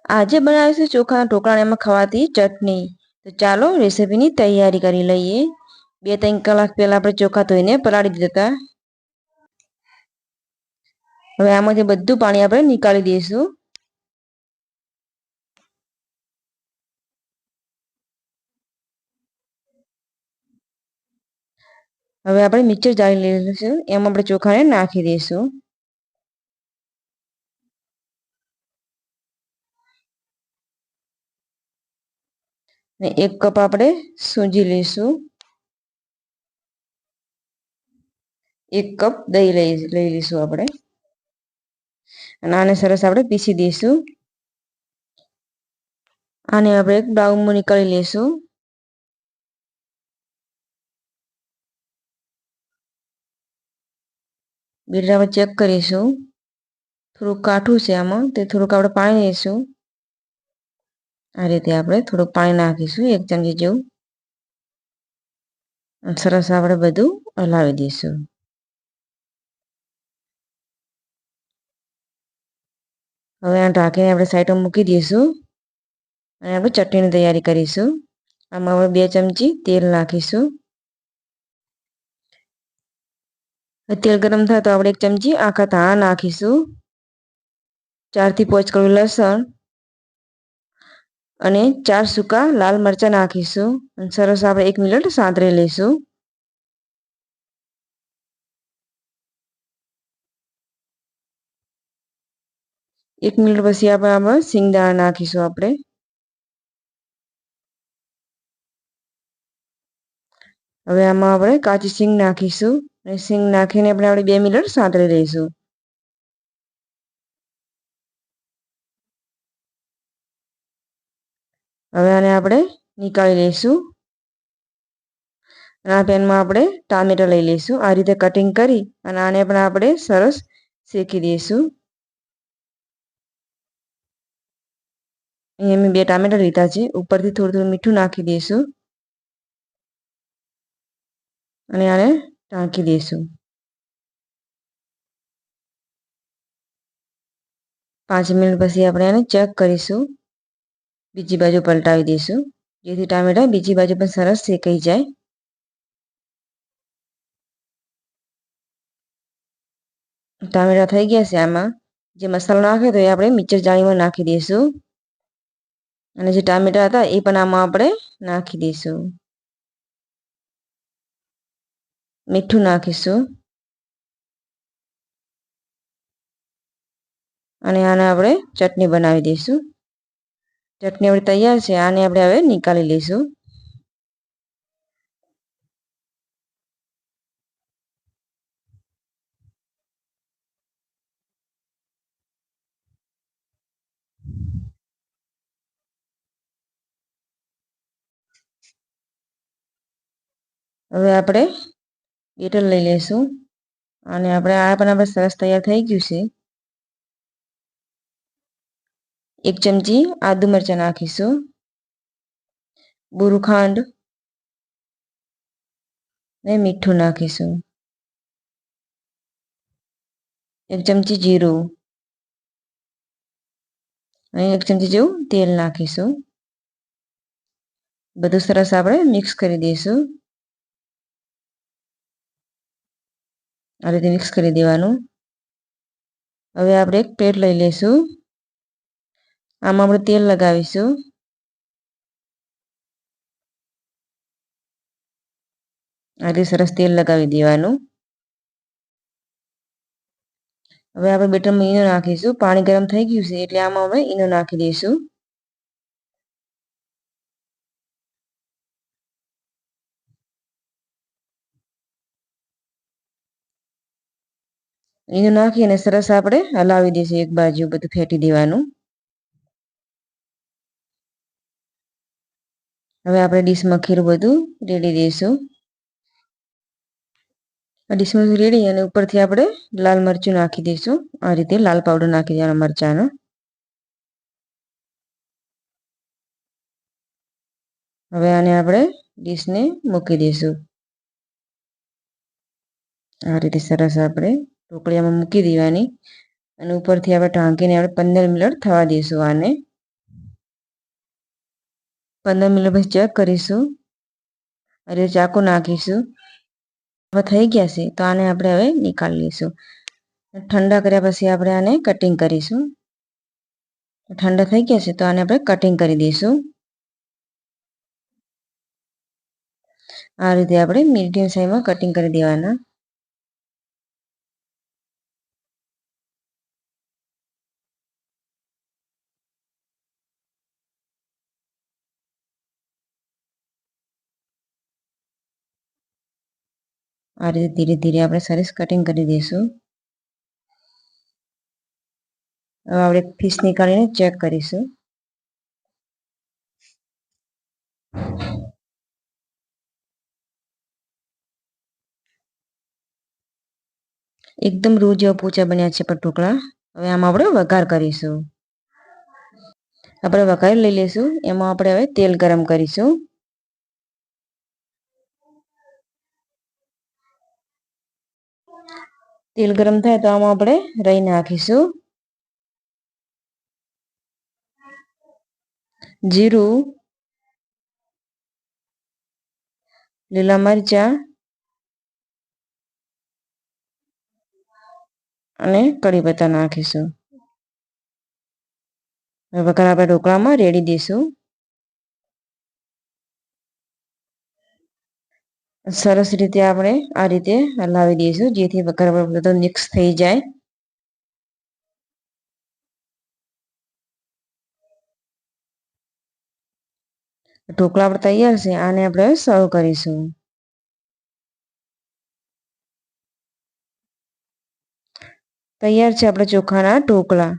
આજે બનાવીશું ચોખાના ઢોકળા એમાં ખવાતી ચટણી। તો ચાલો રેસીપીની તૈયારી કરી લઈએ। 2-3 કલાક પહેલા આપણે ચોખા ધોઈને પલાળી દીધા હતા। હવે આમાંથી બધું પાણી આપણે નીકાળી દઈશું। હવે આપણે મિક્સર જાળી લઈ લઈશું, એમાં આપણે ચોખાને નાખી દઈશું। ને 1 કપ આપણે સૂજી લઈશું। 1 કપ દહીં લઈ લઈશું આપણે, અને આને સરસ આપણે પીસી દઈશું। આને આપણે એક બાઉલમાં નીકાળી લઈશું। બેટર આપણે ચેક કરીશું, થોડુંક કાઠું છે આમાં, તે થોડુંક આપણે પાણી લઈશું। આ રીતે આપણે થોડુંક પાણી નાખીશું, 1 ચમચી જેવું। સરસ આપણે બધું હલાવી દઈશું। હવે આ ઢાંકીને આપણે સાઈડમાં મૂકી દઈશું, અને આપણે ચટણીની તૈયારી કરીશું। આમાં આપણે 2 ચમચી તેલ નાખીશું। તેલ ગરમ થાય તો આપણે 1 ચમચી આખા ધાણા નાખીશું। 4 થી 5 કળી લસણ અને 4 સૂકા લાલ મરચાં નાખીશું, અને સરસ આપણે 1 મિનિટ સાંતળી લઈશું। એક મિનિટ પછી આપણે આમાં સિંગદાણા નાખીશું આપણે। હવે આમાં આપણે કાચી સિંગ નાખીશું, અને સિંગ નાખીને આપણે 2 મિનિટ સાંતળી લઈશું। હવે આને આપણે નીકાળી લઈશું। આ પેનમાં આપણે ટામેટા લઈ લઈશું, આ રીતે કટિંગ કરી અને આને પણ આપણે સરસ શેકી દઈશું। અહીંયા મેં 2 ટામેટા લીધા છે, ઉપરથી થોડું થોડું મીઠું નાખી દઈશું, અને આને ઢાંકી દઈશું। 5 મિનિટ પછી આપણે આને ચેક કરીશું, બીજી બાજુ પલટાવી દઈશું, જેથી ટામેટા બીજી બાજુ પણ સરસ શેકાઈ જાય। ટામેટા થઈ ગયા છે। આમાં જે મસાલો નાખ્યો તો એ આપણે મિક્સર જાળીમાં નાખી દઈશું, અને જે ટામેટા હતા એ પણ આમાં આપણે નાખી દઈશું। મીઠું નાખીશું, અને આને આપણે ચટણી બનાવી દઈશું। ચટણી આપણી તૈયાર છે, આને આપણે હવે નીકાળી લઈશું। હવે આપણે બેટર લઈ લઈશું, અને આ પણ આપણે સરસ તૈયાર થઈ ગયું છે। 1 ચમચી આદુ મરચાં નાખીશું, બુરું ખાંડ ને મીઠું નાખીશું, 1 ચમચી જીરું, અને 1 ચમચી જેવું તેલ નાખીશું। બધું સરસ આપણે મિક્સ કરી દઈશું। આ રીતે મિક્સ કરી દેવાનું। હવે આપણે એક પ્લેટ લઈ લઈશું, આમાં આપણે તેલ લગાવીશું। આ રીતે સરસ તેલ લગાવી દેવાનું। હવે આપણે બેટરમાં ઈનો નાખીશું, પાણી ગરમ થઈ ગયું છે એટલે આમાં આપણે ઈનો નાખી દઈશું। ઈનો નાખી અને સરસ આપણે હલાવી દઈશું, એક બાજુ બધું ફેટી દેવાનું। હવે આપણે ડીશમાં ખીરું બધું રેડી દઈશું। આ ડીશમાં રેડી અને ઉપરથી આપણે લાલ મરચું નાખી દઈશું, આ રીતે લાલ પાવડર નાખી દેવાનો મરચાંનો। હવે આને આપણે ડીશને મૂકી દઈશું, આ રીતે સરસ આપણે ઢોકળીયામાં મૂકી દેવાની, અને ઉપરથી આપણે ઢાંકીને આપણે 15 મિનિટ થવા દઈશું આને। 15 મિનિટ પછી ચેક કરીશું અને ચાકુ નાખીશું. હવે થઈ ગયા છે તો આને આપણે હવે નીકાળી લઈશું. ઠંડા કર્યા પછી આપણે આને કટિંગ કરીશું. ઠંડા થઈ ગયા છે તો આને આપણે કટિંગ કરી દઈશું. આ રીતે આપણે મીડિયમ સાઈઝમાં કટિંગ કરી દેવાના. આ રીતે ધીરે ધીરે આપણે સરસ કટિંગ કરી દઈશું. હવે આપણે પીસ નીકાળીને ચેક કરીશું. એકદમ રૂ જેવા પોચા બન્યા છે પણ ઢોકળા. હવે આમાં આપણે વઘાર કરીશું. આપણે વઘાર લઈ લઈશું. એમાં આપણે હવે તેલ ગરમ કરીશું. તેલ ગરમ થાય તો આમાં આપણે રાઈ નાખીશું, જીરું, લીલા મરચાં અને કડી પત્તા નાખીશું. વઘાર આપણે ઢોકળામાં રેડી દઈશું. સરસ રીતે આપણે આ રીતે હલાવી દઈશું જેથી વઘાર બધો મિક્સ થઈ જાય. ઢોકળા આપણે તૈયાર છે. આને આપણે સર્વ કરીશું. તૈયાર છે આપણે ચોખાના ઢોકળા.